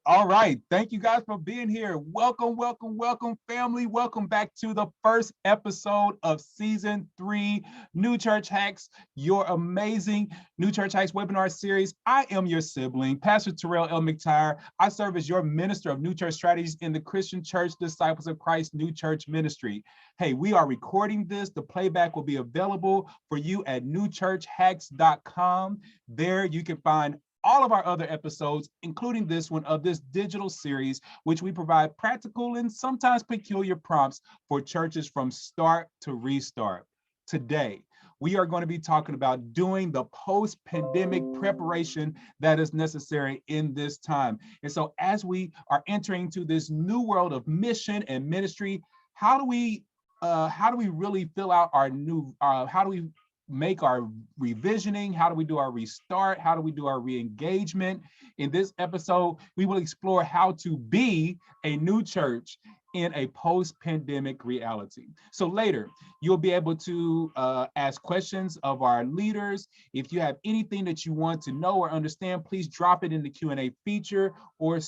All right. Thank you guys for being here. Welcome, welcome, welcome, family. Welcome back to the first episode of season 3, New Church Hacks, your amazing New Church Hacks webinar series. I am your sibling, Pastor Terrell L. McTire. I serve as your minister of New Church Strategies in the Christian Church Disciples of Christ New Church Ministry. Hey, we are recording this. The playback will be available for you at newchurchhacks.com. There you can find all of our other episodes, including this one of this digital series, which we provide practical and sometimes peculiar prompts for churches from start to restart. Today, we are going to be talking about doing the post-pandemic preparation that is necessary in this time. And so as we are entering into this new world of mission and ministry, how do we really fill out our new, how do we make our revisioning? How do we do our restart? How do we do our re-engagement? In this episode, we will explore how to be a new church in a post-pandemic reality. So later, you'll be able to ask questions of our leaders. If you have anything that you want to know or understand, please drop it in the Q&A feature or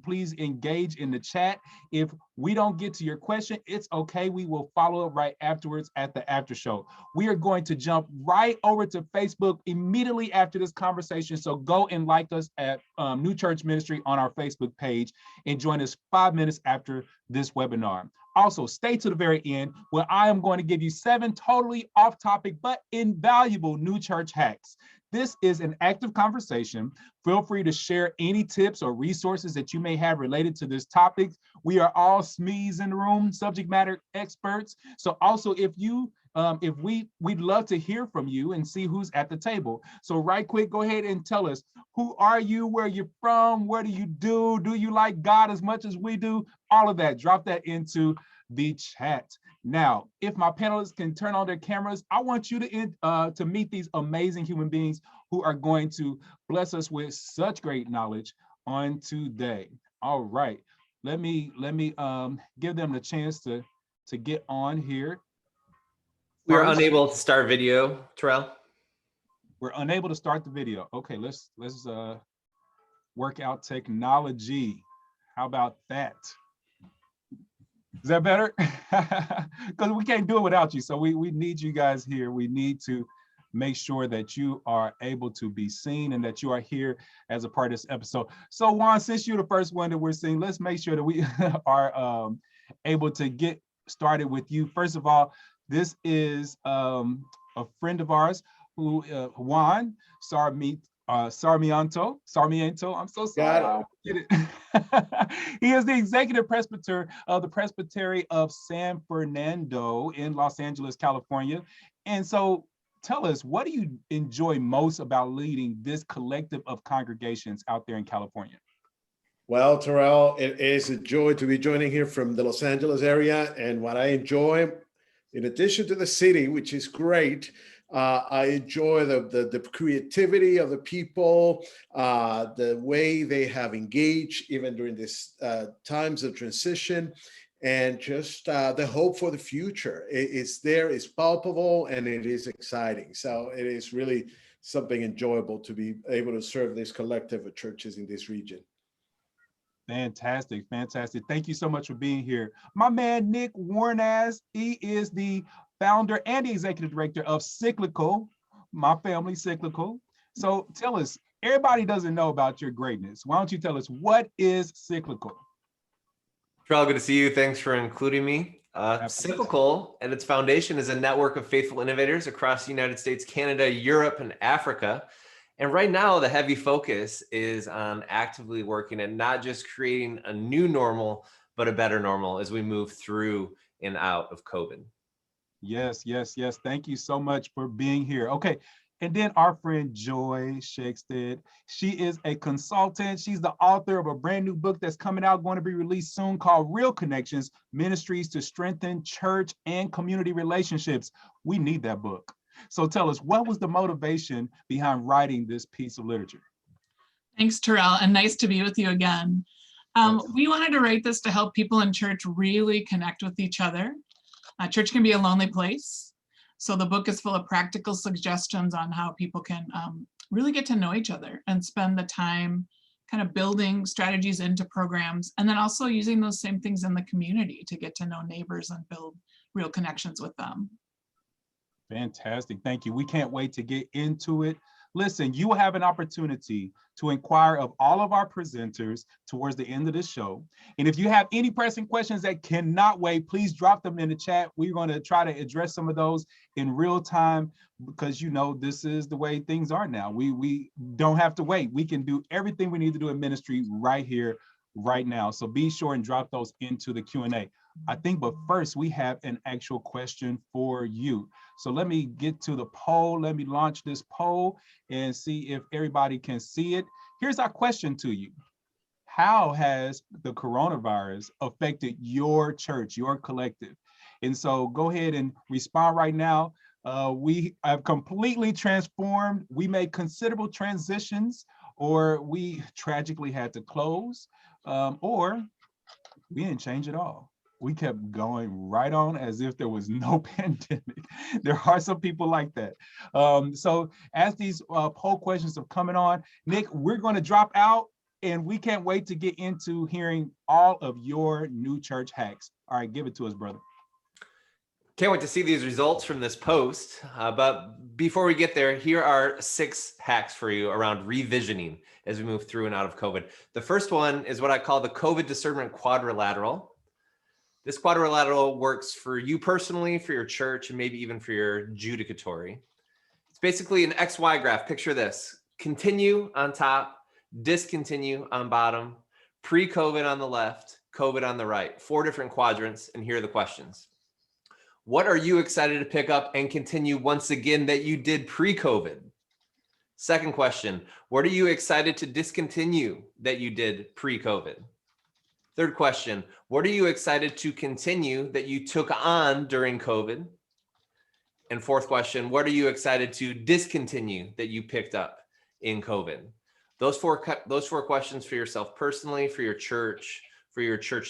please engage in the chat. If we don't get to your question, it's okay. We will follow up right afterwards at the after show. We are going to jump right over to Facebook immediately after this conversation. So go and like us at New Church Ministry on our Facebook page and join us 5 minutes after this webinar. Also, stay to the very end where I am going to give you 7 totally off-topic but invaluable new church hacks. This is an active conversation. Feel free to share any tips or resources that you may have related to this topic. We are all SMEs in the room, subject matter experts. So also we'd love to hear from you and see who's at the table. So right quick, go ahead and tell us, who are you, where you're from, what do you like God as much as we do? All of that, drop that into the chat. Now, if my panelists can turn on their cameras, I want you to meet these amazing human beings who are going to bless us with such great knowledge on today. All right, let me give them the chance to get on here. We are unable to start video, Terrell. We're unable to start the video. Okay, let's work out technology. How about that? Is that better? Because we can't do it without you. So we need you guys here. We need to make sure that you are able to be seen and that you are here as a part of this episode. So Juan, since you're the first one that we're seeing, let's make sure that we are able to get started with you. First of all, this is a friend of ours who, Juan Sarmiento. I'm so sorry. I get it. He is the executive presbyter of the Presbytery of San Fernando in Los Angeles, California. And so tell us, what do you enjoy most about leading this collective of congregations out there in California? Well, Terrell, it is a joy to be joining here from the Los Angeles area. And what I enjoy, in addition to the city, which is great, I enjoy the creativity of the people, the way they have engaged even during this times of transition, and just the hope for the future. It's there, it's palpable, and it is exciting. So it is really something enjoyable to be able to serve this collective of churches in this region. Fantastic, fantastic. Thank you so much for being here. My man, Nick Warnaz, he is the founder and the executive director of Cyclical, my family, Cyclical. So tell us, everybody doesn't know about your greatness. Why don't you tell us, what is Cyclical? Terrell, good to see you. Thanks for including me. Cyclical at its foundation is a network of faithful innovators across the United States, Canada, Europe, and Africa. And right now, the heavy focus is on actively working and not just creating a new normal, but a better normal as we move through and out of COVID. Yes, yes, yes. Thank you so much for being here. Okay. And then our friend Joy Skjegstad, she is a consultant. She's the author of a brand new book that's coming out, going to be released soon, called Real Connections, Ministries to Strengthen Church and Community Relationships. We need that book. So tell us, what was the motivation behind writing this piece of literature? Thanks, Terrell, and nice to be with you again. We wanted to write this to help people in church really connect with each other. Church can be a lonely place. So the book is full of practical suggestions on how people can really get to know each other and spend the time kind of building strategies into programs, and then also using those same things in the community to get to know neighbors and build real connections with them. Fantastic. Thank you. We can't wait to get into it. Listen, you will have an opportunity to inquire of all of our presenters towards the end of the show. And if you have any pressing questions that cannot wait, please drop them in the chat. We're going to try to address some of those in real time, because you know this is the way things are now. We don't have to wait. We can do everything we need to do in ministry right here, right now. So be sure and drop those into the Q&A. I think, but first we have an actual question for you. So let me get to the poll. Let me launch this poll and see if everybody can see it. Here's our question to you. How has the coronavirus affected your church, your collective? And so go ahead and respond right now. We have completely transformed. We made considerable transitions, or we tragically had to close, or we didn't change at all. We kept going right on as if there was no pandemic. There are some people like that. So as these poll questions are coming on, Nick, we're going to drop out, and we can't wait to get into hearing all of your new church hacks. All right, give it to us, brother. Can't wait to see these results from this post. But before we get there, here are 6 hacks for you around revisioning as we move through and out of COVID. The first one is what I call the COVID discernment quadrilateral. This quadrilateral works for you personally, for your church, and maybe even for your judicatory. It's basically an XY graph. Picture this: continue on top, discontinue on bottom, pre-COVID on the left, COVID on the right. 4 different quadrants, and here are the questions. What are you excited to pick up and continue once again that you did pre-COVID? Second question, what are you excited to discontinue that you did pre-COVID? Third question, what are you excited to continue that you took on during COVID? And fourth question, what are you excited to discontinue that you picked up in COVID? Those four questions for yourself personally, for your church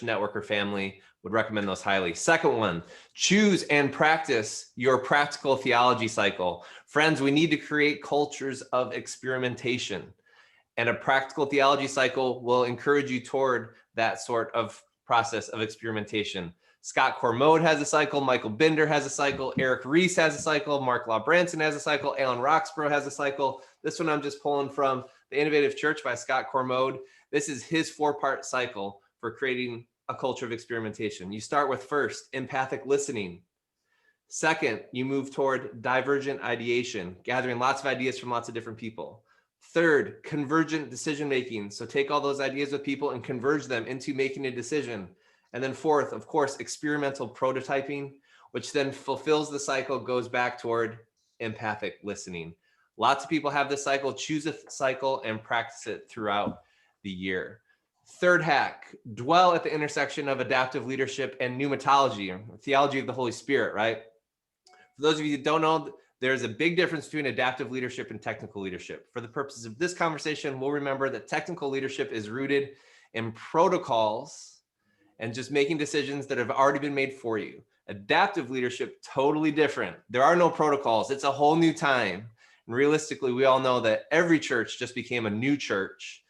network or family, would recommend those highly. Second one, choose and practice your practical theology cycle. Friends, we need to create cultures of experimentation, and a practical theology cycle will encourage you toward that sort of process of experimentation. Scott Cormode has a cycle, Michael Binder has a cycle, Eric Reese has a cycle, Mark LaBranson has a cycle, Alan Roxborough has a cycle. This one I'm just pulling from The Innovative Church by Scott Cormode. This is his 4-part cycle for creating a culture of experimentation. You start with, first, empathic listening. Second, you move toward divergent ideation, gathering lots of ideas from lots of different people. Third, convergent decision-making. So take all those ideas with people and converge them into making a decision. And then fourth, of course, experimental prototyping, which then fulfills the cycle, goes back toward empathic listening. Lots of people have this cycle. Choose a cycle and practice it throughout the year. Third hack, dwell at the intersection of adaptive leadership and pneumatology, or theology of the Holy Spirit, right? For those of you that don't know, there's a big difference between adaptive leadership and technical leadership. For the purposes of this conversation, we'll remember that technical leadership is rooted in protocols and just making decisions that have already been made for you. Adaptive leadership, totally different. There are no protocols. It's a whole new time. And realistically, we all know that every church just became a new church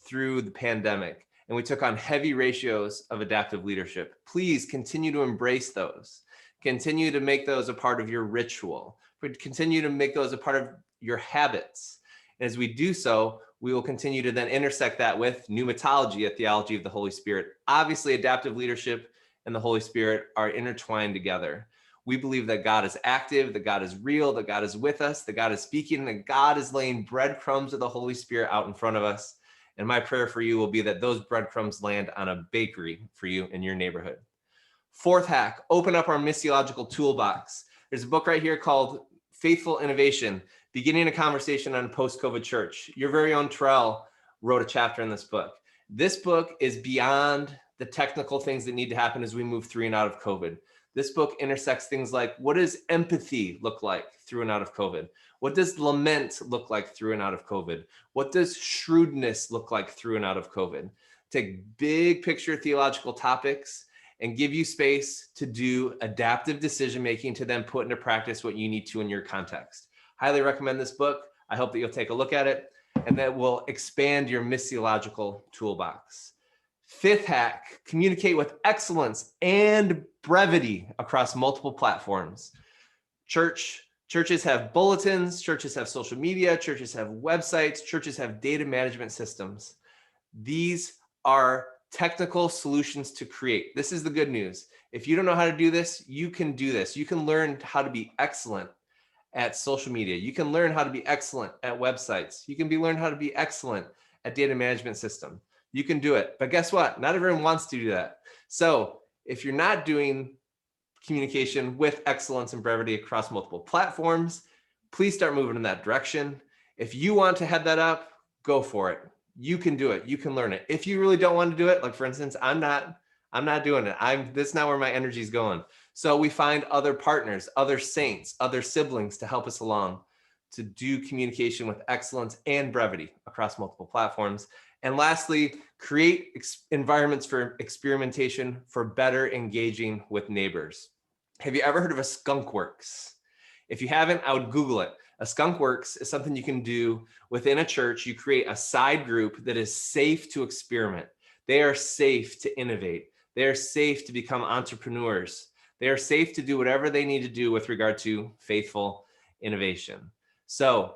through the pandemic, and we took on heavy ratios of adaptive leadership. Please continue to embrace those. Continue to make those a part of your ritual. Continue to make those a part of your habits. And as we do so, we will continue to then intersect that with pneumatology, a theology of the Holy Spirit. Obviously, adaptive leadership and the Holy Spirit are intertwined together. We believe that God is active, that God is real, that God is with us, that God is speaking, that God is laying breadcrumbs of the Holy Spirit out in front of us. And my prayer for you will be that those breadcrumbs land on a bakery for you in your neighborhood. Fourth hack, open up our missiological toolbox. There's a book right here called Faithful Innovation, Beginning a Conversation on a Post-COVID Church. Your very own Terrell wrote a chapter in this book. This book is beyond the technical things that need to happen as we move through and out of COVID. This book intersects things like, what does empathy look like through and out of COVID? What does lament look like through and out of COVID? What does shrewdness look like through and out of COVID? Take big picture theological topics and give you space to do adaptive decision-making to then put into practice what you need to in your context. Highly recommend this book. I hope that you'll take a look at it and that will expand your missiological toolbox. Fifth hack, communicate with excellence and brevity across multiple platforms. Churches have bulletins, churches have social media, churches have websites, churches have data management systems. These are technical solutions to create. This is the good news. If you don't know how to do this, you can do this. You can learn how to be excellent at social media. You can learn how to be excellent at websites. You can learn how to be excellent at data management system. You can do it. But guess what? Not everyone wants to do that. So if you're not doing communication with excellence and brevity across multiple platforms, please start moving in that direction. If you want to head that up, go for it. You can do it. You can learn it. If you really don't want to do it, like for instance, I'm not doing it. This is not where my energy is going. So we find other partners, other saints, other siblings to help us along to do communication with excellence and brevity across multiple platforms. And lastly, create environments for experimentation for better engaging with neighbors. Have you ever heard of a skunkworks? If you haven't, I would Google it. A skunkworks is something you can do within a church. You create a side group that is safe to experiment. They are safe to innovate. They are safe to become entrepreneurs. They are safe to do whatever they need to do with regard to faithful innovation. So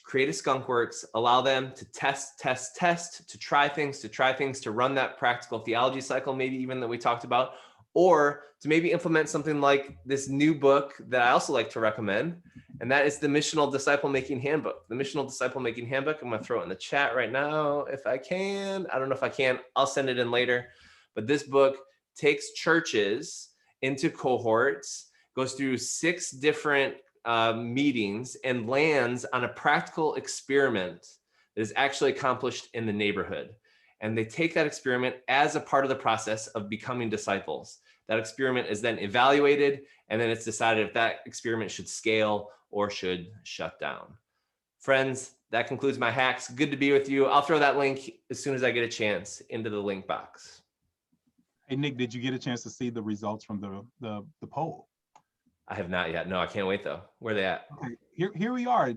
create a skunkworks, allow them to test, to try things, to run that practical theology cycle, maybe even that we talked about, or to maybe implement something like this new book that I also like to recommend, and that is the Missional Disciple Making Handbook. The Missional Disciple Making Handbook, I'm gonna throw it in the chat right now if I can. I don't know if I can, I'll send it in later. But this book takes churches into cohorts, goes through 6 different meetings, and lands on a practical experiment that is actually accomplished in the neighborhood. And they take that experiment as a part of the process of becoming disciples. That experiment is then evaluated, and then it's decided if that experiment should scale or should shut down. Friends, that concludes my hacks. Good to be with you. I'll throw that link as soon as I get a chance into the link box. Hey, Nick, did you get a chance to see the results from the poll? I have not yet. No, I can't wait though. Where are they at? Okay, here we are.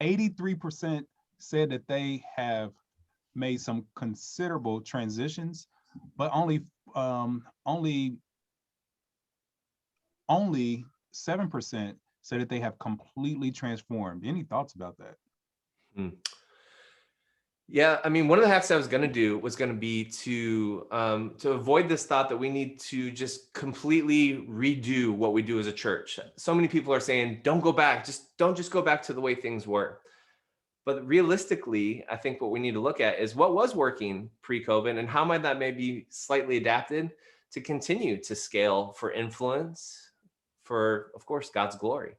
83% said that they have made some considerable transitions, but only 7% said that they have completely transformed. Any thoughts about that? Yeah, I mean, one of the hacks I was going to do was going to be to avoid this thought that we need to just completely redo what we do as a church. So many people are saying, don't go back, don't go back to the way things were. But realistically, I think what we need to look at is what was working pre-COVID and how might that maybe slightly adapted to continue to scale for influence, for, of course, God's glory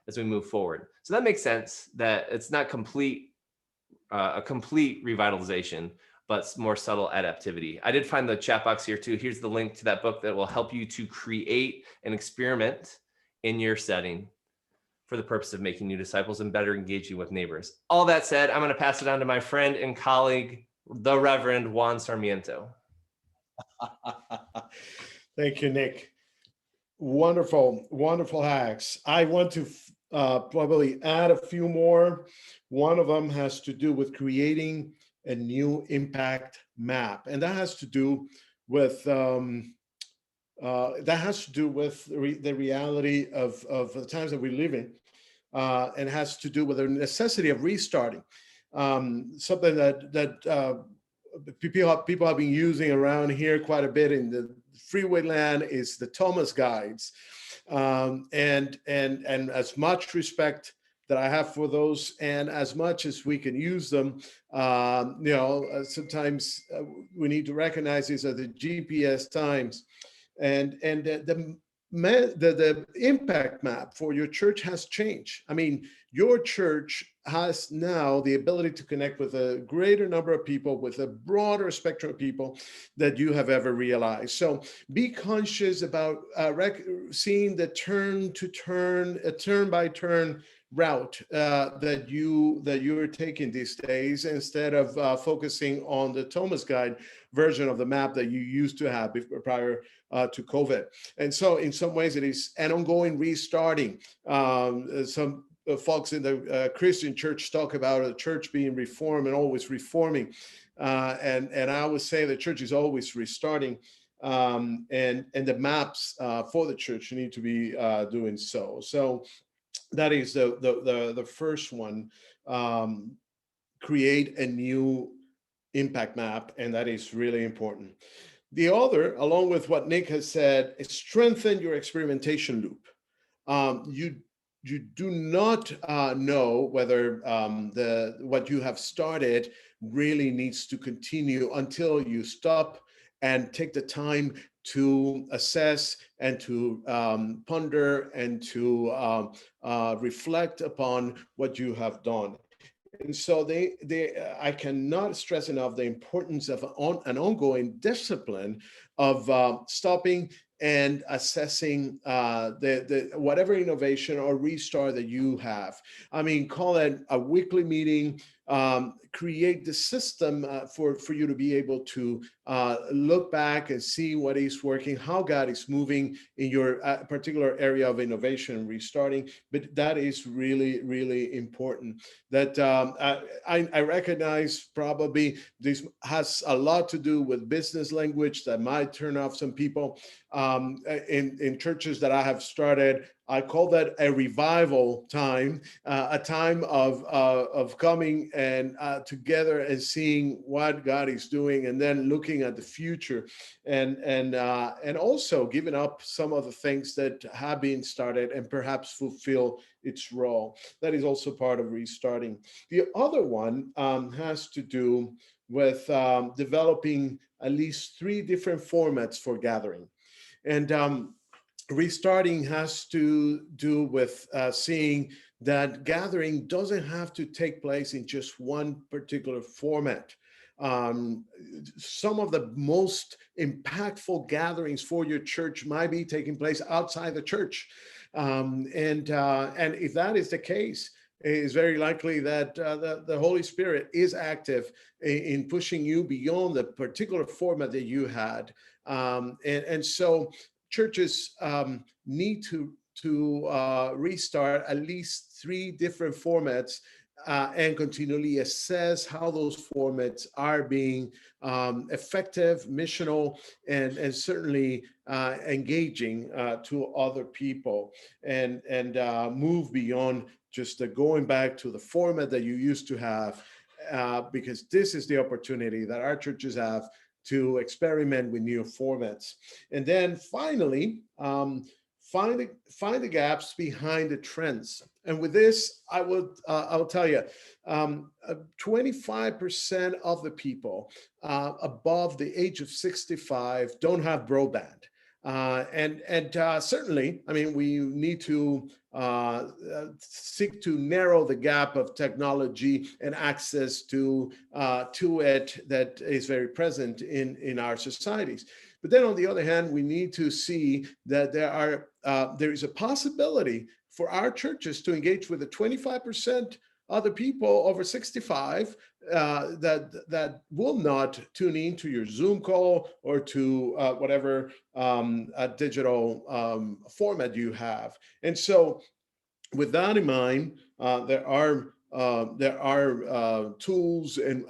as we move forward. So that makes sense that it's not a complete revitalization, but more subtle adaptivity. I did find the chat box here too. Here's the link to that book that will help you to create an experiment in your setting for the purpose of making new disciples and better engaging with neighbors. All that said, I'm going to pass it on to my friend and colleague, the Reverend Juan Sarmiento. Thank you, Nick. Wonderful, wonderful hacks. I want to probably add a few more. One of them has to do with creating a new impact map, and that has to do with the reality of the times that we live in, and has to do with the necessity of restarting. Something that people have been using around here quite a bit in the freeway land is the Thomas guides, and as much respect that I have for those, and as much as we can use them, sometimes we need to recognize these are the GPS times, and the impact map for your church has changed. I mean, your church has now the ability to connect with a greater number of people, with a broader spectrum of people that you have ever realized. So be conscious about seeing the turn by turn route that you're taking these days, instead of focusing on the Thomas Guide version of the map that you used to have prior to COVID. And so in some ways it is an ongoing restarting. Some folks in the Christian church talk about a church being reformed and always reforming. And I would say the church is always restarting, and the maps for the church need to be doing so. So that is the first one. Create a new impact map, and that is really important. The other, along with what Nick has said, is strengthen your experimentation loop. You do not know whether what you have started really needs to continue until you stop and take the time to assess and to ponder and to reflect upon what you have done. And so I cannot stress enough the importance of an ongoing discipline of stopping and assessing the whatever innovation or restart that you have. I mean, call it a weekly meeting, create the system for you to be able to look back and see what is working, how God is moving in your particular area of innovation and restarting. But that is really, really important. That I recognize probably this has a lot to do with business language that might turn off some people. In churches that I have started, I call that a revival time, a time of coming and together and seeing what God is doing, and then looking at the future, and also giving up some of the things that have been started and perhaps fulfill its role. That is also part of restarting. The other one has to do with developing at least 3 different formats for gathering. And restarting has to do with seeing that gathering doesn't have to take place in just one particular format. Some of the most impactful gatherings for your church might be taking place outside the church. And if that is the case, it is very likely that the Holy Spirit is active in pushing you beyond the particular format that you had. And so churches need to restart at least 3 different formats and continually assess how those formats are being effective, missional, and certainly engaging to other people, and move beyond just going back to the format that you used to have, because this is the opportunity that our churches have to experiment with new formats. And then finally, find the gaps behind the trends. And with this, I'll tell you, 25% of the people above the age of 65 don't have broadband. And certainly, I mean, we need to seek to narrow the gap of technology and access to it that is very present in our societies. But then on the other hand, we need to see that there is a possibility for our churches to engage with the 25% other people over 65 that will not tune in to your Zoom call or to whatever digital format you have. And so with that in mind, there are tools and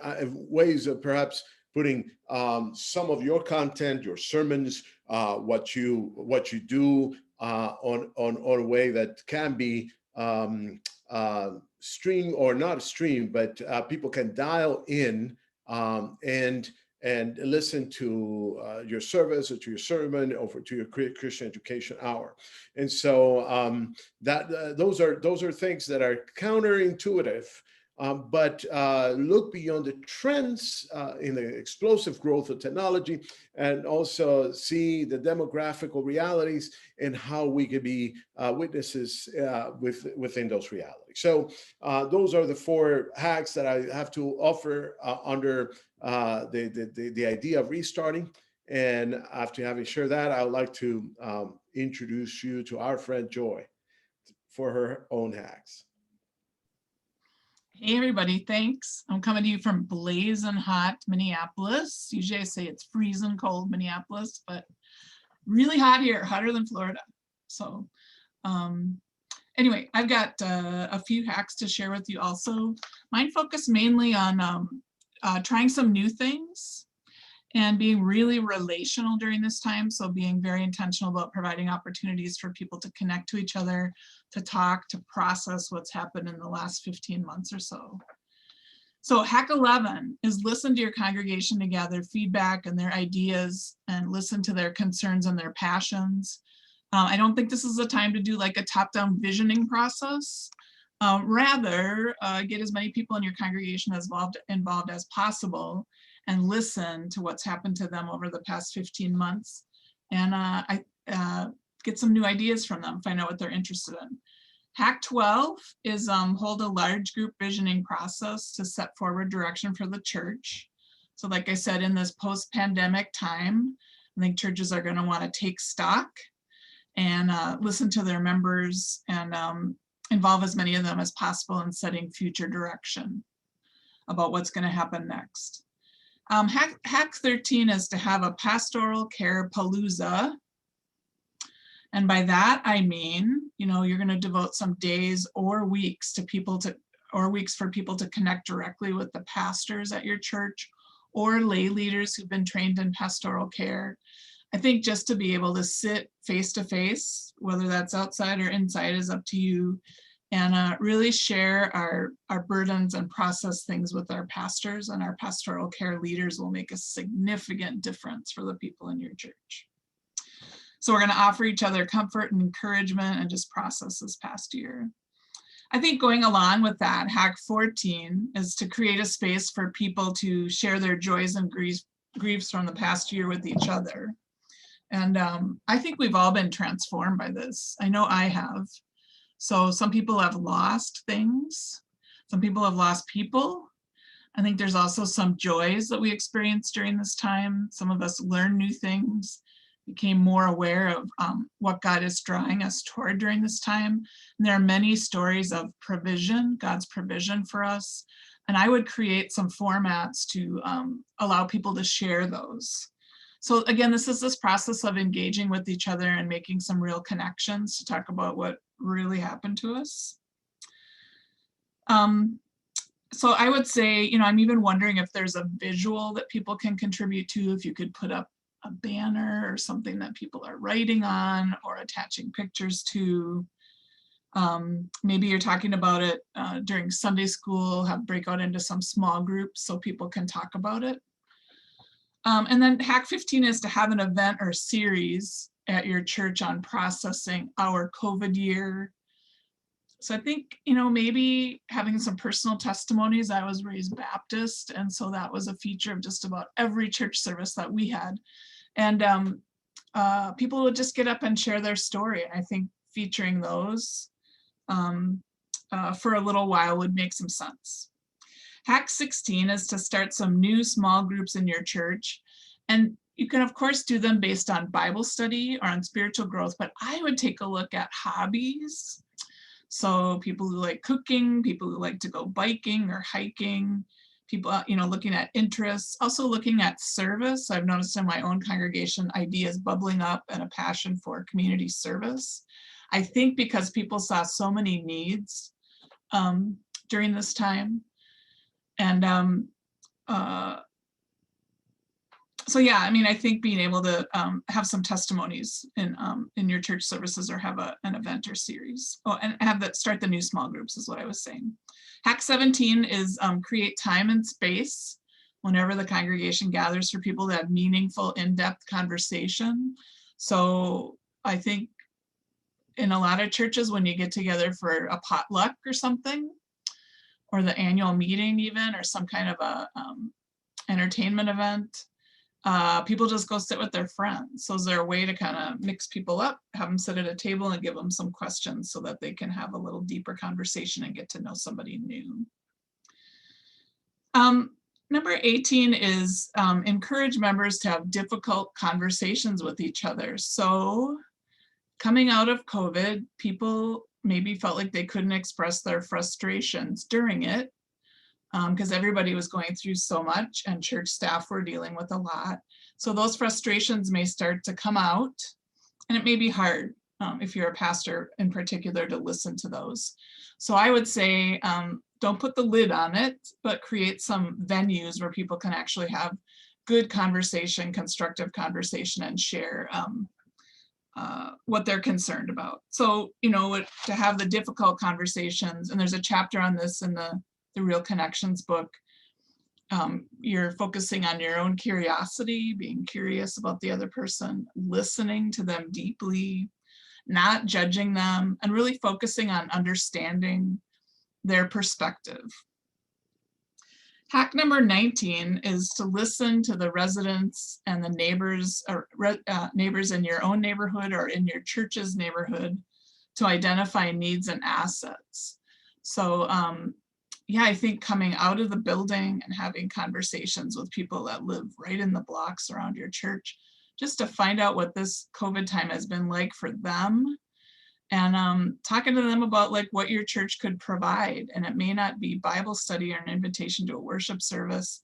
ways of perhaps putting some of your content, your sermons, what you do on a way that can be stream or not stream, but people can dial in and listen to your service or to your sermon or to your Christian education hour. And so those are things that are counterintuitive, but look beyond the trends in the explosive growth of technology, and also see the demographical realities and how we could be witnesses within those realities. So those are the 4 hacks that I have to offer under the idea of restarting. And after having shared that, I would like to introduce you to our friend Joy for her own hacks. Hey everybody, thanks. I'm coming to you from blazing hot Minneapolis. Usually I say it's freezing cold Minneapolis, but really hot here, hotter than Florida. So Anyway, I've got a few hacks to share with you also. Mine focus mainly on trying some new things and being really relational during this time. So being very intentional about providing opportunities for people to connect to each other, to talk, to process what's happened in the last 15 months or so. So hack 11 is listen to your congregation to gather feedback and their ideas and listen to their concerns and their passions. I don't think this is the time to do like a top-down visioning process. Rather, get as many people in your congregation as involved as possible and listen to what's happened to them over the past 15 months and get some new ideas from them, find out what they're interested in. Hack 12 is hold a large group visioning process to set forward direction for the church. So like I said, in this post-pandemic time, I think churches are going to want to take stock and listen to their members and involve as many of them as possible in setting future direction about what's going to happen next. Hack 13 is to have a pastoral care palooza. And by that, I mean, you're going to devote some days or weeks for people to connect directly with the pastors at your church or lay leaders who've been trained in pastoral care. I think just to be able to sit face to face, whether that's outside or inside is up to you, and really share our burdens and process things with our pastors and our pastoral care leaders will make a significant difference for the people in your church. So we're going to offer each other comfort and encouragement and just process this past year. I think going along with that, hack 14 is to create a space for people to share their joys and griefs from the past year with each other. And I think we've all been transformed by this. I know I have. So some people have lost things. Some people have lost people. I think there's also some joys that we experienced during this time. Some of us learned new things, became more aware of what God is drawing us toward during this time. And there are many stories of provision, God's provision for us. And I would create some formats to allow people to share those. So again, this is this process of engaging with each other and making some real connections to talk about what really happened to us. So I would say, I'm even wondering if there's a visual that people can contribute to, if you could put up a banner or something that people are writing on or attaching pictures to. Maybe you're talking about it during Sunday school, have break out into some small groups so people can talk about it. And then hack 15 is to have an event or series at your church on processing our COVID year. So I think, maybe having some personal testimonies. I was raised Baptist, and so that was a feature of just about every church service that we had. And people would just get up and share their story. I think featuring those for a little while would make some sense. Hack 16 is to start some new small groups in your church. And you can, of course, do them based on Bible study or on spiritual growth, but I would take a look at hobbies. So people who like cooking, people who like to go biking or hiking, people, looking at interests, also looking at service. I've noticed in my own congregation ideas bubbling up and a passion for community service. I think because people saw so many needs during this time. And so, yeah, I think being able to have some testimonies in your church services or have an event or series. Oh, and start the new small groups is what I was saying. Hack 17 is create time and space whenever the congregation gathers for people to have meaningful, in-depth conversation. So I think in a lot of churches, when you get together for a potluck or something, or the annual meeting even, or some kind of a entertainment event, people just go sit with their friends. So is there a way to kind of mix people up, have them sit at a table and give them some questions so that they can have a little deeper conversation and get to know somebody new? Number 18 is encourage members to have difficult conversations with each other. So coming out of COVID, people maybe felt like they couldn't express their frustrations during it because everybody was going through so much and church staff were dealing with a lot. So those frustrations may start to come out and it may be hard. if you're a pastor in particular, to listen to those. So I would say, don't put the lid on it, but create some venues where people can actually have good conversation, constructive conversation, and share what they're concerned about. So, to have the difficult conversations, and there's a chapter on this in the Real Connections book. You're focusing on your own curiosity, being curious about the other person, listening to them deeply, not judging them, and really focusing on understanding their perspective. Hack number 19 is to listen to the residents and the neighbors, or neighbors in your own neighborhood or in your church's neighborhood, to identify needs and assets. So yeah, I think coming out of the building and having conversations with people that live right in the blocks around your church, just to find out what this COVID time has been like for them, and talking to them about like what your church could provide. And it may not be Bible study or an invitation to a worship service.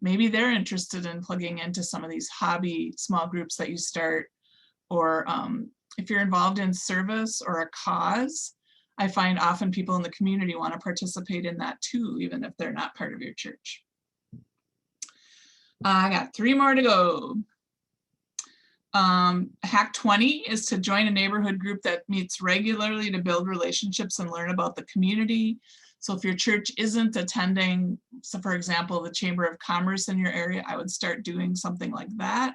Maybe they're interested in plugging into some of these hobby small groups that you start, or if you're involved in service or a cause, I find often people in the community want to participate in that too, even if they're not part of your church. I got 3 more to go. Hack 20 is to join a neighborhood group that meets regularly to build relationships and learn about the community. So if your church isn't attending, so for example, the Chamber of Commerce in your area, I would start doing something like that.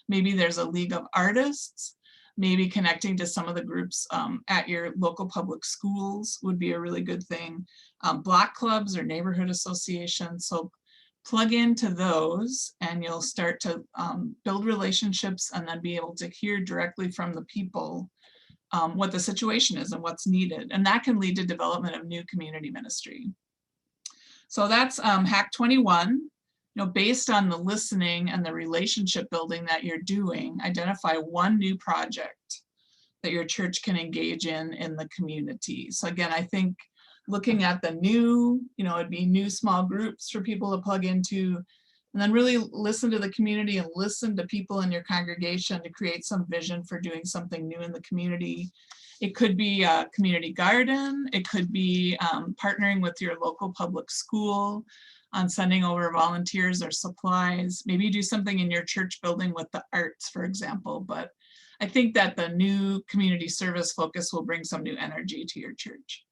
Maybe there's a League of Artists. Maybe connecting to some of the groups at your local public schools would be a really good thing. Block clubs or neighborhood associations. So plug into those and you'll start to build relationships, and then be able to hear directly from the people what the situation is and what's needed. And that can lead to development of new community ministry. So that's hack 21. Based on the listening and the relationship building that you're doing, identify one new project that your church can engage in the community. So again, I think looking at the new, it'd be new small groups for people to plug into, and then really listen to the community and listen to people in your congregation to create some vision for doing something new in the community. It could be a community garden. It could be partnering with your local public school on sending over volunteers or supplies. Maybe do something in your church building with the arts, for example. But I think that the new community service focus will bring some new energy to your church.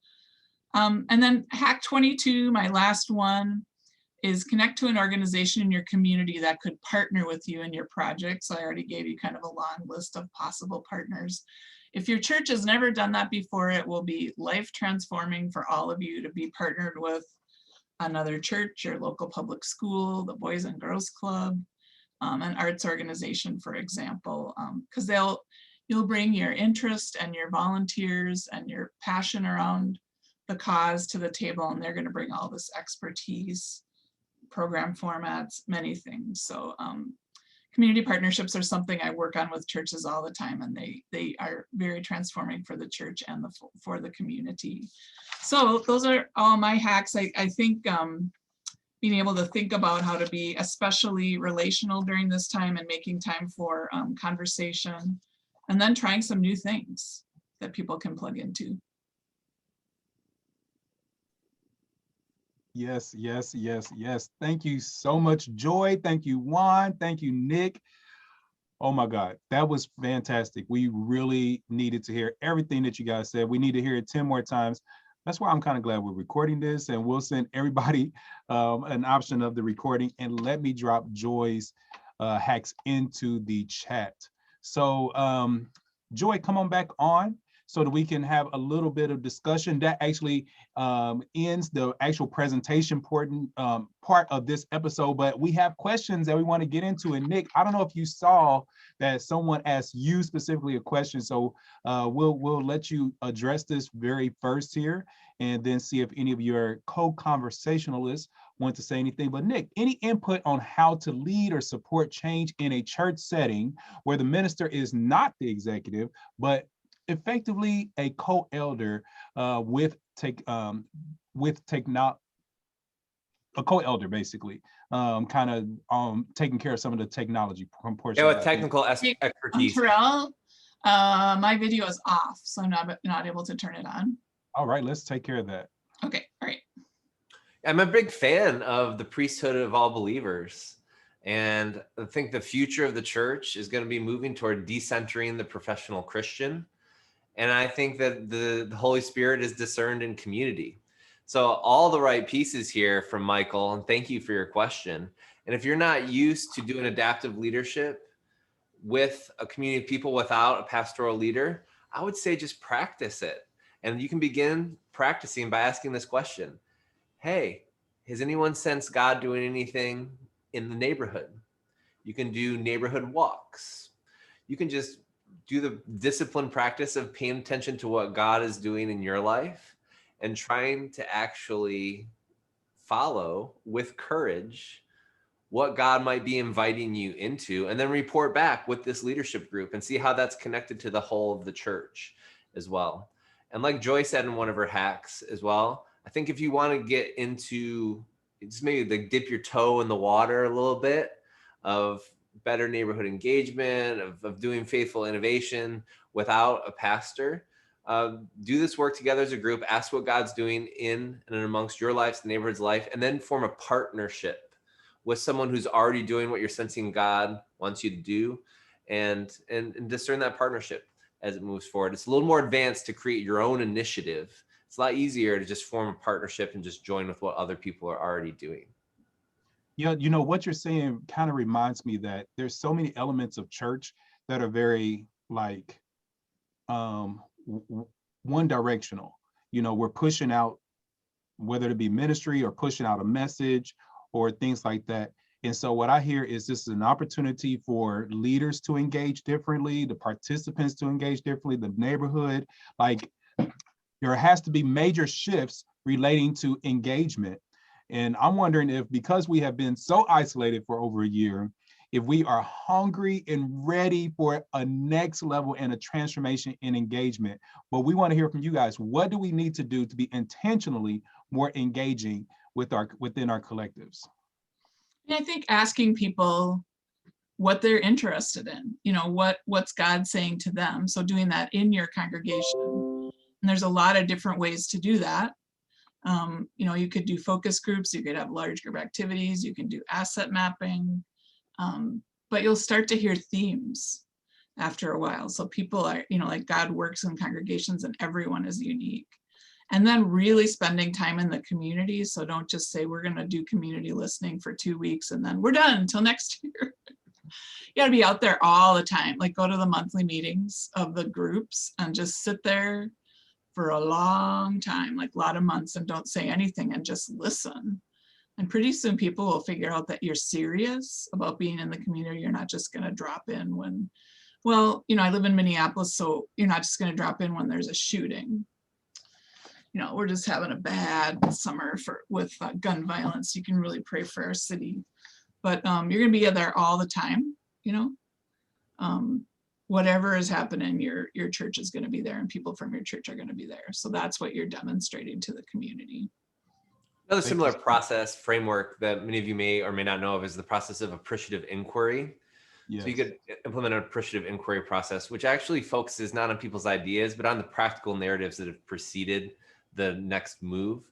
And then hack 22, my last one, is connect to an organization in your community that could partner with you in your project. So I already gave you kind of a long list of possible partners. If your church has never done that before, it will be life transforming for all of you to be partnered with another church, your local public school, the Boys and Girls Club, an arts organization, for example, because you'll bring your interest and your volunteers and your passion around the cause to the table, and they're going to bring all this expertise, program formats, many things. So community partnerships are something I work on with churches all the time, and they are very transforming for the church and for the community. So those are all my hacks. I think being able to think about how to be especially relational during this time and making time for conversation, and then trying some new things that people can plug into. Yes, yes, yes, yes. Thank you so much, Joy. Thank you, Juan. Thank you, Nick. Oh my God, that was fantastic. We really needed to hear everything that you guys said. We need to hear it 10 more times. That's why I'm kind of glad we're recording this, and we'll send everybody an option of the recording, and let me drop Joy's hacks into the chat. So Joy, come on back on so that we can have a little bit of discussion. That actually ends the actual presentation part of this episode, but we have questions that we want to get into. And Nick, I don't know if you saw that someone asked you specifically a question, so we'll let you address this very first here, and then see if any of your co-conversationalists want to say anything. But Nick, any input on how to lead or support change in a church setting where the minister is not the executive, but effectively a co-elder a co-elder, basically, kind of taking care of some of the technology portion. Yeah, with technical expertise. Terrell, My video is off, so I'm not able to turn it on. All right, let's take care of that. Okay, all right. I'm a big fan of the priesthood of all believers. And I think the future of the church is going to be moving toward decentering the professional Christian. And I think that the Holy Spirit is discerned in community. So all the right pieces here from Michael, and thank you for your question. And if you're not used to doing adaptive leadership with a community of people without a pastoral leader, I would say just practice it. And you can begin practicing by asking this question. Hey, has anyone sensed God doing anything in the neighborhood? You can do neighborhood walks. You can just do the disciplined practice of paying attention to what God is doing in your life and trying to actually follow with courage what God might be inviting you into, and then report back with this leadership group and see how that's connected to the whole of the church as well. And like Joy said in one of her hacks as well, I think if you want to get into just maybe like dip your toe in the water a little bit of better neighborhood engagement, of doing faithful innovation without a pastor, do this work together as a group, ask what God's doing in and amongst your lives, the neighborhood's life, and then form a partnership with someone who's already doing what you're sensing God wants you to do, and discern that partnership as it moves forward. It's a little more advanced to create your own initiative. It's a lot easier to just form a partnership and just join with what other people are already doing. Yeah, you know, what you're saying kind of reminds me that there's so many elements of church that are very like one directional. You know, we're pushing out, whether it be ministry or pushing out a message or things like that. And so what I hear is this is an opportunity for leaders to engage differently, the participants to engage differently, the neighborhood. Like there has to be major shifts relating to engagement. And I'm wondering if, because we have been so isolated for over a year, if we are hungry and ready for a next level and a transformation in engagement. But we want to hear from you guys. What do we need to do to be intentionally more engaging within our collectives? And I think asking people what they're interested in, you know, what's God saying to them. So doing that in your congregation. And there's a lot of different ways to do that. You know, you could do focus groups, you could have large group activities, you can do asset mapping, but you'll start to hear themes after a while. So people are, you know, like God works in congregations and everyone is unique. And then really spending time in the community. So don't just say we're going to do community listening for 2 weeks and then we're done until next year. You got to be out there all the time. Like go to the monthly meetings of the groups and just sit there for a long time, like a lot of months, and don't say anything and just listen. And pretty soon people will figure out that you're serious about being in the community. You're not just going to drop in when, well, you know, I live in Minneapolis, so you're not just going to drop in when there's a shooting. You know, we're just having a bad summer with gun violence. You can really pray for our city, but you're going to be there all the time. You know, whatever is happening, your church is going to be there, and people from your church are going to be there. So that's what you're demonstrating to the community. Another similar process framework that many of you may or may not know of is the process of appreciative inquiry. Yes. So you could implement an appreciative inquiry process, which actually focuses not on people's ideas, but on the practical narratives that have preceded the next move.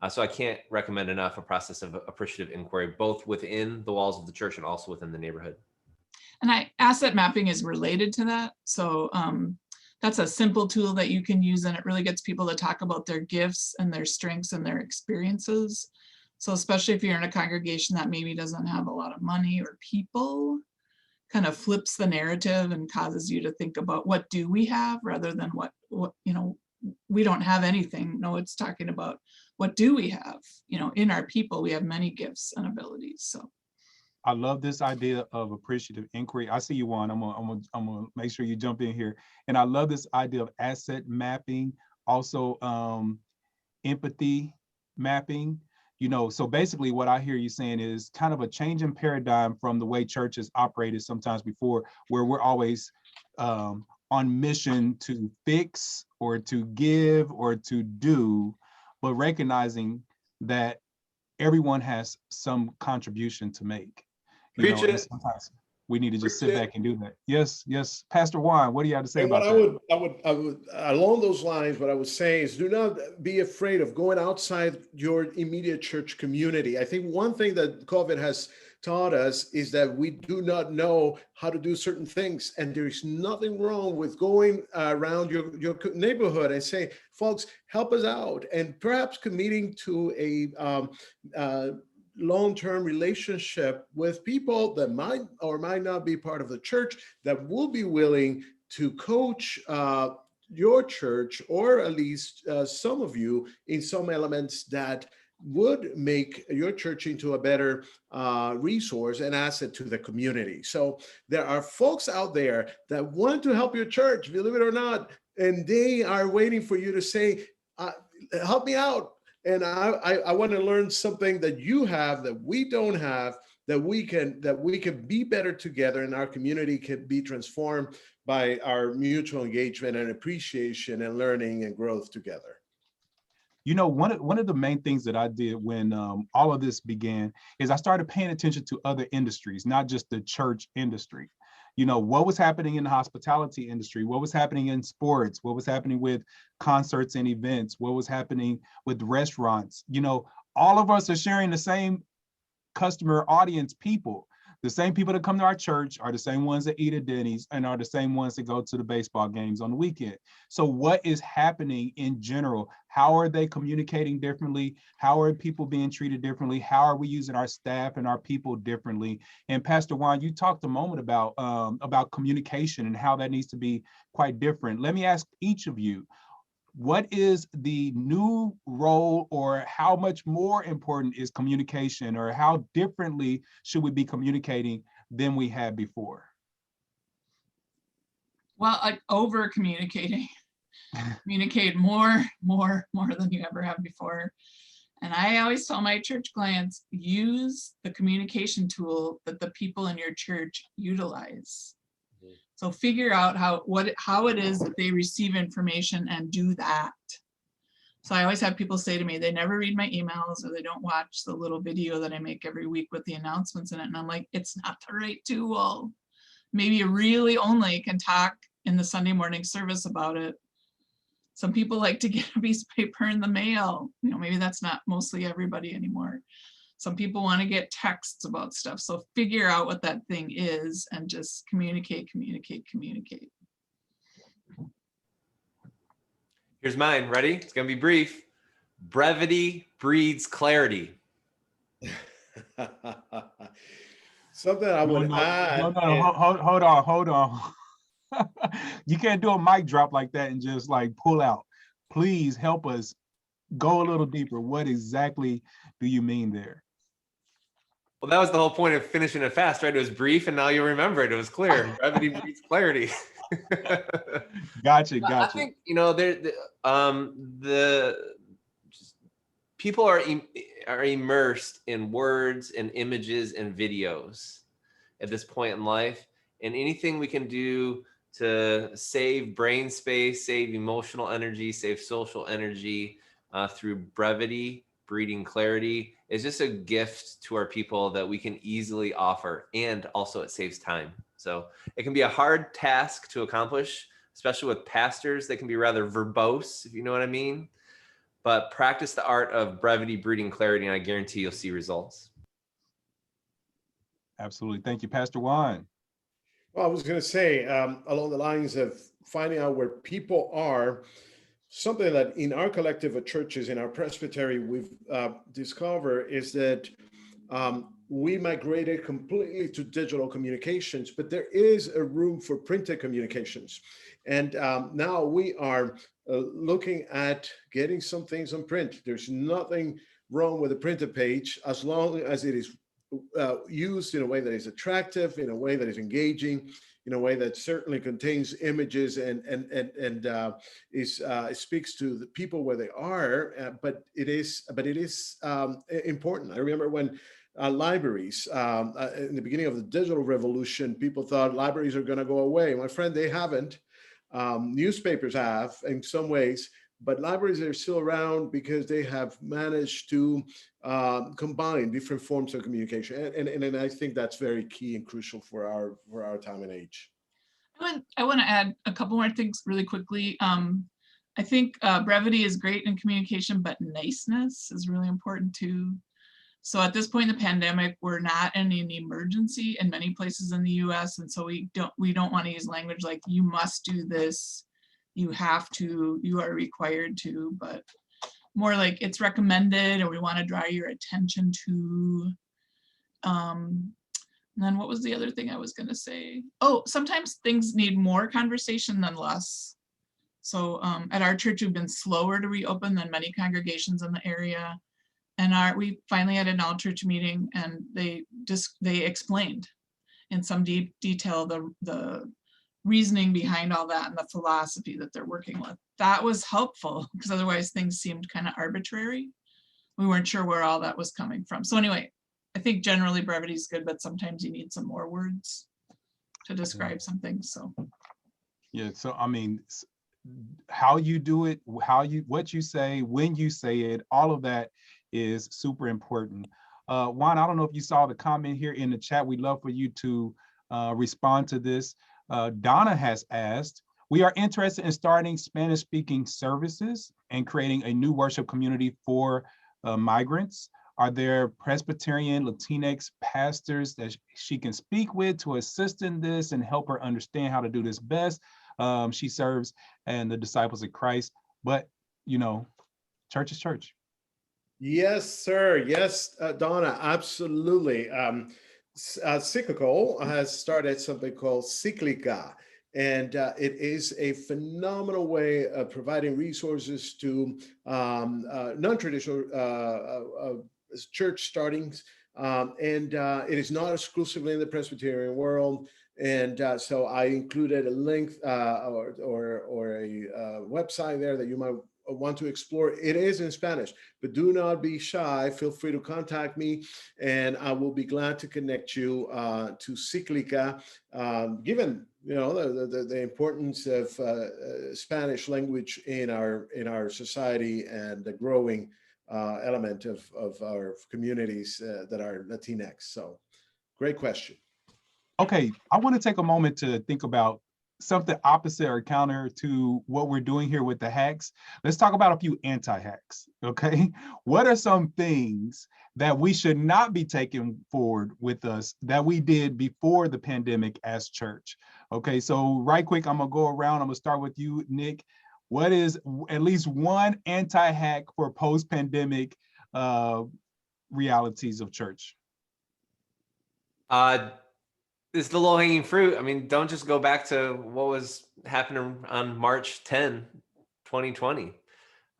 So I can't recommend enough a process of appreciative inquiry, both within the walls of the church and also within the neighborhood. And asset mapping is related to that. So that's a simple tool that you can use, and it really gets people to talk about their gifts and their strengths and their experiences. So especially if you're in a congregation that maybe doesn't have a lot of money or people, kind of flips the narrative and causes you to think about what do we have rather than what you know, we don't have anything. No, it's talking about what do we have? You know, in our people, we have many gifts and abilities. So I love this idea of appreciative inquiry. I see you, Juan. I'm gonna make sure you jump in here. And I love this idea of asset mapping, also empathy mapping. You know, so basically what I hear you saying is kind of a change in paradigm from the way churches operated sometimes before, where we're always on mission to fix or to give or to do, but recognizing that everyone has some contribution to make. Preach it. we need to just sit back and do that. Yes, yes. Pastor Juan, what do you have to say And about what that? I would, along those lines, what I would say is do not be afraid of going outside your immediate church community. I think one thing that COVID has taught us is that we do not know how to do certain things. And there is nothing wrong with going around your neighborhood and saying, folks, help us out. And perhaps committing to a long-term relationship with people that might or might not be part of the church that will be willing to coach your church, or at least some of you, in some elements that would make your church into a better resource and asset to the community. So there are folks out there that want to help your church, believe it or not, and they are waiting for you to say, help me out. And I want to learn something that you have that we don't have, that we can be better together, and our community can be transformed by our mutual engagement and appreciation and learning and growth together. You know, one of the main things that I did when all of this began is I started paying attention to other industries, not just the church industry. You know, what was happening in the hospitality industry, what was happening in sports, what was happening with concerts and events, what was happening with restaurants. You know, all of us are sharing the same customer audience people. The same people that come to our church are the same ones that eat at Denny's and are the same ones that go to the baseball games on the weekend. So what is happening in general? How are they communicating differently? How are people being treated differently? How are we using our staff and our people differently? And Pastor Juan, you talked a moment about communication and how that needs to be quite different. Let me ask each of you, what is the new role, or how much more important is communication, or how differently should we be communicating than we had before? Well, over communicating, communicate more than you ever have before. And I always tell my church clients, use the communication tool that the people in your church utilize. So figure out how it is that they receive information and do that. So I always have people say to me, they never read my emails, or they don't watch the little video that I make every week with the announcements in it. And I'm like, it's not the right tool. Maybe you really only can talk in the Sunday morning service about it. Some people like to get a piece of paper in the mail. You know, maybe that's not mostly everybody anymore. Some people want to get texts about stuff. So figure out what that thing is and just communicate. Here's mine. Ready? It's going to be brief. Brevity breeds clarity. Something I would add. Hold on. You can't do a mic drop like that and just like pull out. Please help us go a little deeper. What exactly do you mean there? Well, that was the whole point of finishing it fast, right? It was brief, and now you remember it. It was clear. Brevity breeds clarity. Gotcha. I think, you know, people are immersed in words and images and videos at this point in life, and anything we can do to save brain space, save emotional energy, save social energy through brevity, breeding clarity, is just a gift to our people that we can easily offer, and also it saves time. So it can be a hard task to accomplish, especially with pastors. They can be rather verbose, if you know what I mean. But practice the art of brevity, breeding clarity, and I guarantee you'll see results. Absolutely. Thank you, Pastor Juan. Well, I was going to say, along the lines of finding out where people are, something that in our collective of churches, in our Presbytery, we've discovered is that we migrated completely to digital communications, but there is a room for printed communications. And now we are looking at getting some things on print. There's nothing wrong with a printed page, as long as it is used in a way that is attractive, in a way that is engaging, in a way that certainly contains images and speaks to the people where they are. But it is important. I remember when libraries in the beginning of the digital revolution, people thought libraries are going to go away. My friend, they haven't. Newspapers have in some ways, but libraries are still around because they have managed to combine different forms of communication. And I think that's very key and crucial for our time and age. I want to add a couple more things really quickly. I think brevity is great in communication, but niceness is really important too. So at this point in the pandemic, we're not in an emergency in many places in the US. And so we don't want to use language like you must do this, you have to, you are required to, but more like it's recommended, or we want to draw your attention to. And then what was the other thing I was going to say? Oh, sometimes things need more conversation than less. So at our church, we've been slower to reopen than many congregations in the area. And we finally had an all church meeting, and they explained in some deep detail the reasoning behind all that and the philosophy that they're working with. That was helpful, because otherwise things seemed kind of arbitrary. We weren't sure where all that was coming from. So anyway, I think generally brevity is good, but sometimes you need some more words to describe something. So yeah, so I mean, how you do it, what you say, when you say it, all of that is super important. Juan, I don't know if you saw the comment here in the chat. We'd love for you to respond to this. Donna has asked, we are interested in starting Spanish-speaking services and creating a new worship community for migrants. Are there Presbyterian Latinx pastors that she can speak with to assist in this and help her understand how to do this best? She serves and the Disciples of Christ, but you know, church is church. Yes, sir. Yes, Donna, absolutely. Cyclical has started something called Cyclical, and it is a phenomenal way of providing resources to non-traditional church startings, and it is not exclusively in the Presbyterian world. And so I included a link or a website there that you might want to explore. It is in Spanish, but do not be shy. Feel free to contact me, and I will be glad to connect you to Cyclica, given the importance of Spanish language in our society and the growing element of our communities that are Latinx. So, great question. Okay, I want to take a moment to think about something opposite or counter to what we're doing here with the hacks. Let's talk about a few anti-hacks, okay? What are some things that we should not be taking forward with us that we did before the pandemic as church? Okay, so right quick, I'm gonna go around. I'm gonna start with you, Nick. What is at least one anti-hack for post-pandemic realities of church? It's the low-hanging fruit. I mean, don't just go back to what was happening on March 10, 2020.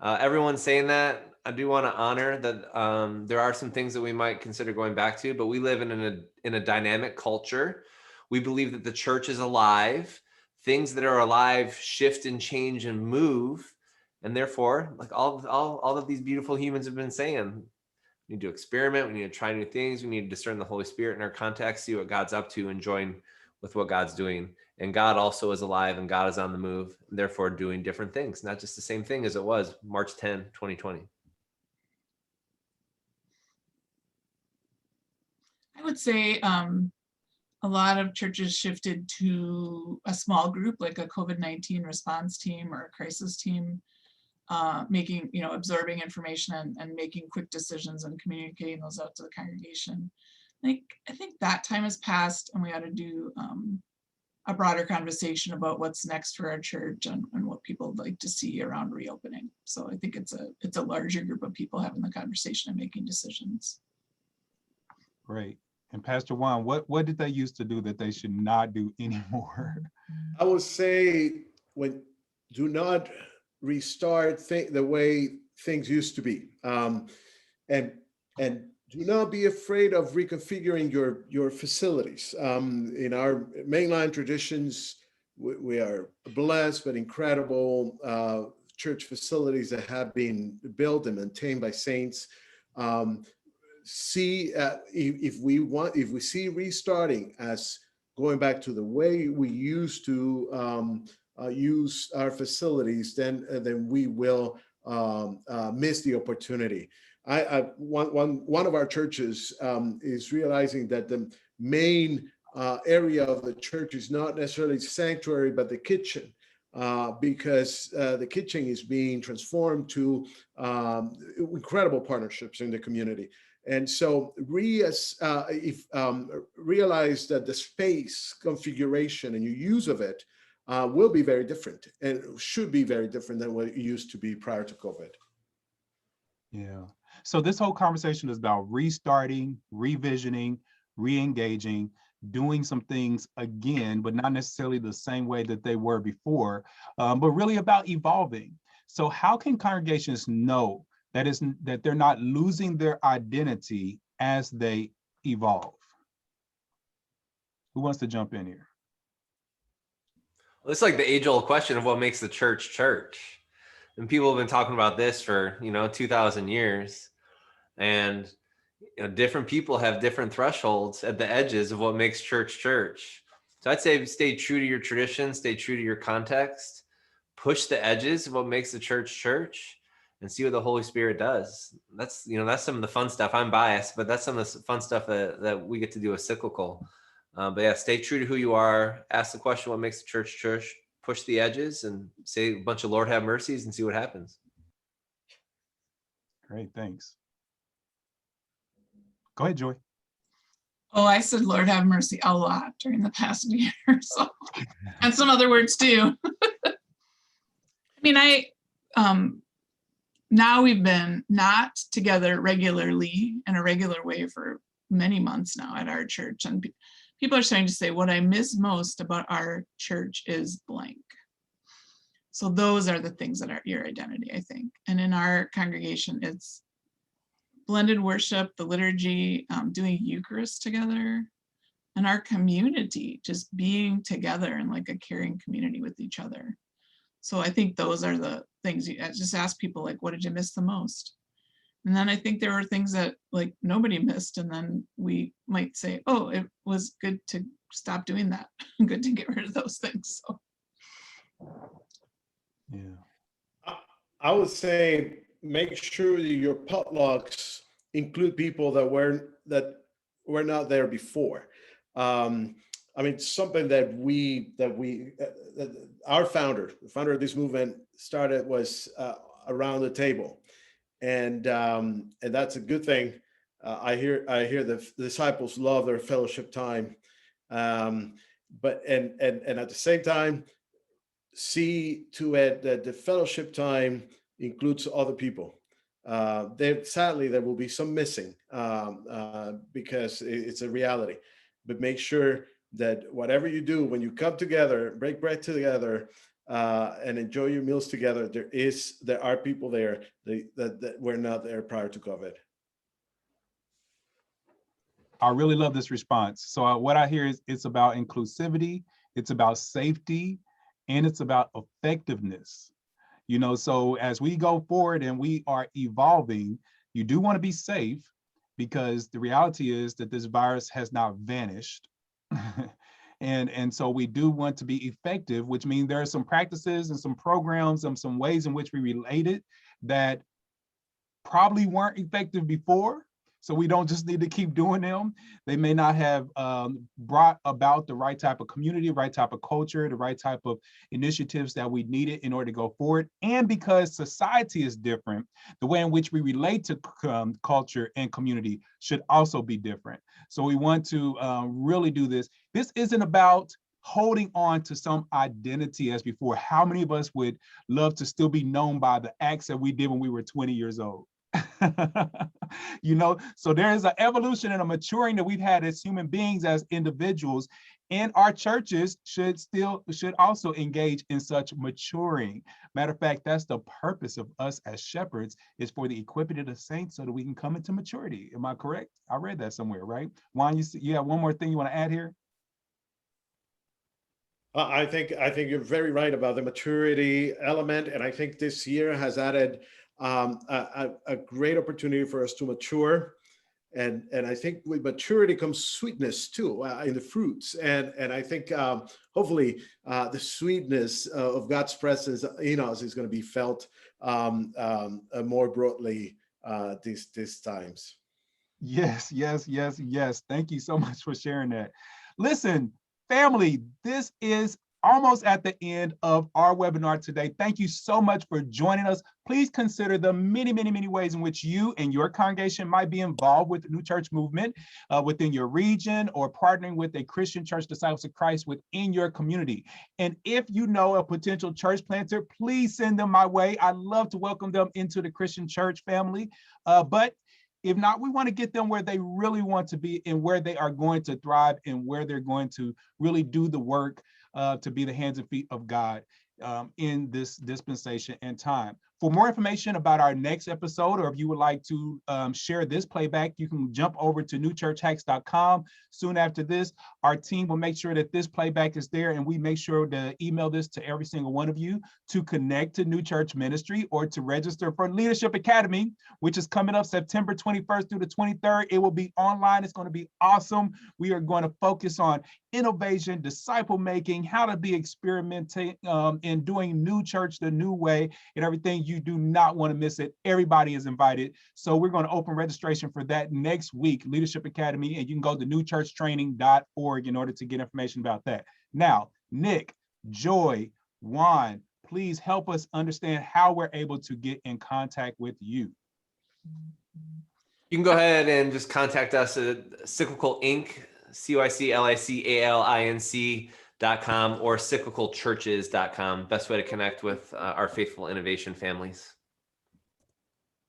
Everyone's saying that. I do want to honor that there are some things that we might consider going back to, but we live in a dynamic culture. We believe that the church is alive. Things that are alive shift and change and move. And therefore, like all of these beautiful humans have been saying, we need to experiment. We need to try new things. We need to discern the Holy Spirit in our context, see what God's up to, and join with what God's doing. And God also is alive, and God is on the move, and therefore doing different things, not just the same thing as it was March 10, 2020. I would say a lot of churches shifted to a small group, like a COVID-19 response team or a crisis team, making, absorbing information and making quick decisions and communicating those out to the congregation. I think that time has passed, and we ought to do a broader conversation about what's next for our church and what people would like to see around reopening. So I think it's a larger group of people having the conversation and making decisions. Great. And Pastor Juan, what did they used to do that they should not do anymore? I would say do not restart the way things used to be, and do not be afraid of reconfiguring your facilities. In our mainline traditions, we are blessed but incredible church facilities that have been built and maintained by saints. If we see restarting as going back to the way we used to use our facilities, then we will miss the opportunity. One of our churches is realizing that the main area of the church is not necessarily sanctuary, but the kitchen, because the kitchen is being transformed to incredible partnerships in the community. And so realize that the space configuration and your use of it will be very different, and should be very different than what it used to be prior to COVID. Yeah. So this whole conversation is about restarting, revisioning, re-engaging, doing some things again, but not necessarily the same way that they were before, but really about evolving. So how can congregations know that they're not losing their identity as they evolve? Who wants to jump in here? Well, it's like the age-old question of what makes the church church. And people have been talking about this for, 2,000 years. And different people have different thresholds at the edges of what makes church church. So I'd say stay true to your tradition, stay true to your context, push the edges of what makes the church church, and see what the Holy Spirit does. That's some of the fun stuff. I'm biased, but that's some of the fun stuff that we get to do with Cyclical. But yeah, stay true to who you are. Ask the question, what makes the church church? Push the edges and say a bunch of Lord have mercies and see what happens. Great, thanks. Go ahead, Joy. Oh, I said Lord have mercy a lot during the past year, so, and some other words too. I mean, now we've been not together regularly in a regular way for many months now at our church, and people are starting to say, what I miss most about our church is blank. So those are the things that are your identity, I think. And in our congregation, it's blended worship, the liturgy, doing Eucharist together, and our community, just being together in like a caring community with each other. So I think those are the things you just ask people, like, what did you miss the most? And then I think there were things that like nobody missed. And then we might say, oh, it was good to stop doing that. Good to get rid of those things. So. Yeah. I would say make sure that your potlucks include people that were not there before. I mean, something that our founder, the founder of this movement, started was around the table, and that's a good thing. I hear the disciples love their fellowship time, but at the same time, see to it that the fellowship time includes other people. Sadly, there will be some missing because it's a reality, but make sure that whatever you do, when you come together, break bread together, and enjoy your meals together, there are people there that were not there prior to COVID. I really love this response. So what I hear is it's about inclusivity, it's about safety, and it's about effectiveness. So as we go forward and we are evolving, you do want to be safe, because the reality is that this virus has not vanished. And so we do want to be effective, which means there are some practices and some programs and some ways in which we related that probably weren't effective before. So we don't just need to keep doing them. They may not have brought about the right type of community, right type of culture, the right type of initiatives that we needed in order to go forward. And because society is different, the way in which we relate to culture and community should also be different. So we want to really do this. This isn't about holding on to some identity as before. How many of us would love to still be known by the acts that we did when we were 20 years old? So there is an evolution and a maturing that we've had as human beings, as individuals, and our churches should also engage in such maturing. Matter of fact, that's the purpose of us as shepherds, is for the equipping of the saints so that we can come into maturity. Am I correct? I read that somewhere, right? Juan, you have one more thing you want to add here? I think you're very right about the maturity element, and I think this year has added a great opportunity for us to mature. And I think with maturity comes sweetness too in the fruits. And I think hopefully the sweetness of God's presence in us is going to be felt more broadly these times. Yes, yes, yes, yes. Thank you so much for sharing that. Listen, family, this is almost at the end of our webinar today. Thank you so much for joining us. Please consider the many, many, many ways in which you and your congregation might be involved with the New Church movement within your region, or partnering with a Christian church, Disciples of Christ, within your community. And if you know a potential church planter, please send them my way. I'd love to welcome them into the Christian church family. But if not, we want to get them where they really want to be and where they are going to thrive and where they're going to really do the work to be the hands and feet of God in this dispensation and time. For more information about our next episode, or if you would like to share this playback, you can jump over to newchurchhacks.com. Soon after this, our team will make sure that this playback is there, and we make sure to email this to every single one of you to connect to New Church Ministry or to register for Leadership Academy, which is coming up September 21st through the 23rd. It will be online. It's going to be awesome. We are going to focus on innovation, disciple making, how to be experimenting in doing new church the new way, and everything. You do not want to miss it. Everybody is invited. So we're going to open registration for that next week, Leadership Academy, and you can go to newchurchtraining.org in order to get information about that. Now, Nick, Joy, Juan, please help us understand how we're able to get in contact with you. You can go ahead and just contact us at Cyclical Inc., CYCLICALINC.com, or cyclicalchurches.com. Best way to connect with our faithful innovation families.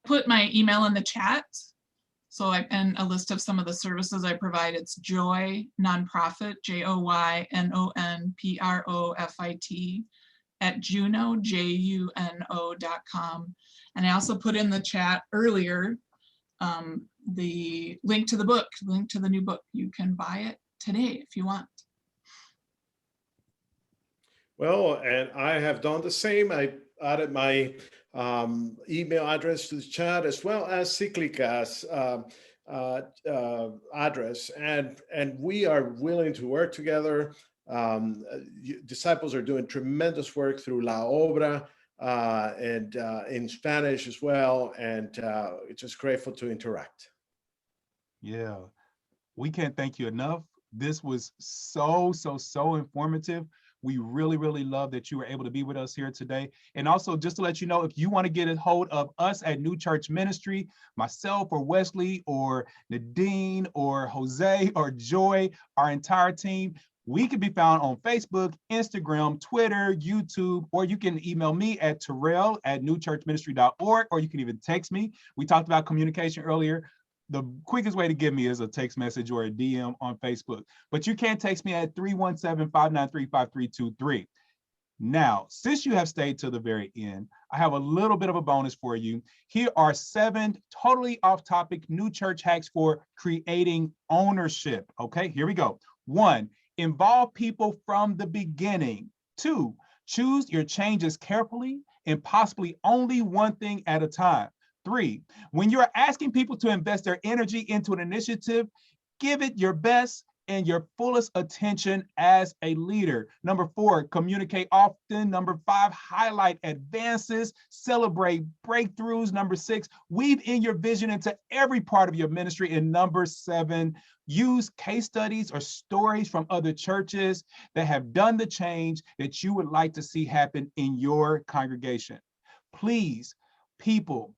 Put my email in the chat. And a list of some of the services I provide. It's Joy Nonprofit, JOYNONPROFIT @juno, JUNO.com. And I also put in the chat earlier the link to the book, link to the new book. You can buy it today if you want. Well, and I have done the same. I added my email address to the chat, as well as Cyclical's address, and we are willing to work together. Disciples are doing tremendous work through La Obra and in Spanish as well, and it's just grateful to interact. Yeah, we can't thank you enough. This was so informative. We really, really love that you were able to be with us here today. And also, just to let you know, if you want to get a hold of us at New Church Ministry, myself or Wesley or Nadine or Jose or Joy, our entire team, we can be found on Facebook, Instagram, Twitter, YouTube, or you can email me at terrell@newchurchministry.org, or you can even text me. We talked about communication earlier. The quickest way to get me is a text message or a DM on Facebook. But you can text me at 317-593-5323. Now, since you have stayed to the very end, I have a little bit of a bonus for you. Here are 7 totally off-topic new church hacks for creating ownership. Okay, here we go. 1, involve people from the beginning. 2, choose your changes carefully and possibly only one thing at a time. 3, when you're asking people to invest their energy into an initiative, give it your best and your fullest attention as a leader. Number 4, communicate often. Number 5, highlight advances, celebrate breakthroughs. Number 6, weave in your vision into every part of your ministry. And number 7, use case studies or stories from other churches that have done the change that you would like to see happen in your congregation. Please, people,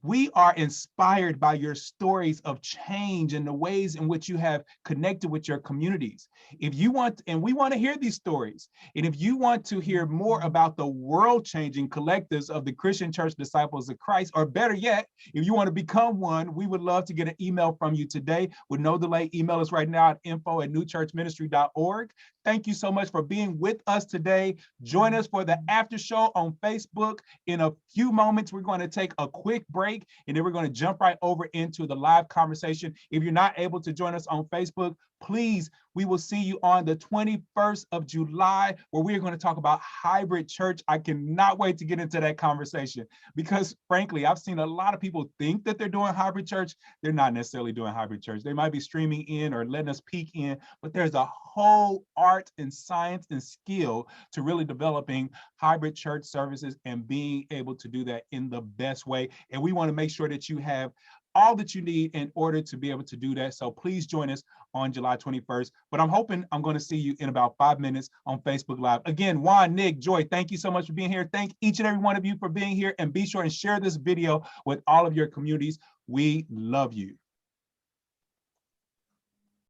we are inspired by your stories of change and the ways in which you have connected with your communities. If you want, and we want to hear these stories, and if you want to hear more about the world-changing collectives of the Christian Church Disciples of Christ, or better yet, if you want to become one, we would love to get an email from you today. With no delay, email us right now at info@newchurchministry.org. Thank you so much for being with us today. Join us for the after show on Facebook. In a few moments, we're going to take a quick break, and then we're going to jump right over into the live conversation. If you're not able to join us on Facebook, Please, we will see you on the 21st of July, where we are going to talk about hybrid church. I cannot wait to get into that conversation because, frankly, I've seen a lot of people think that they're doing hybrid church. They're not necessarily doing hybrid church. They might be streaming in or letting us peek in, but there's a whole art and science and skill to really developing hybrid church services and being able to do that in the best way. And we want to make sure that you have all that you need in order to be able to do that. So please join us on July 21st. But I'm hoping I'm going to see you in about 5 minutes on Facebook Live. Again, Juan, Nick, Joy, thank you so much for being here. Thank each and every one of you for being here, and be sure and share this video with all of your communities. We love you.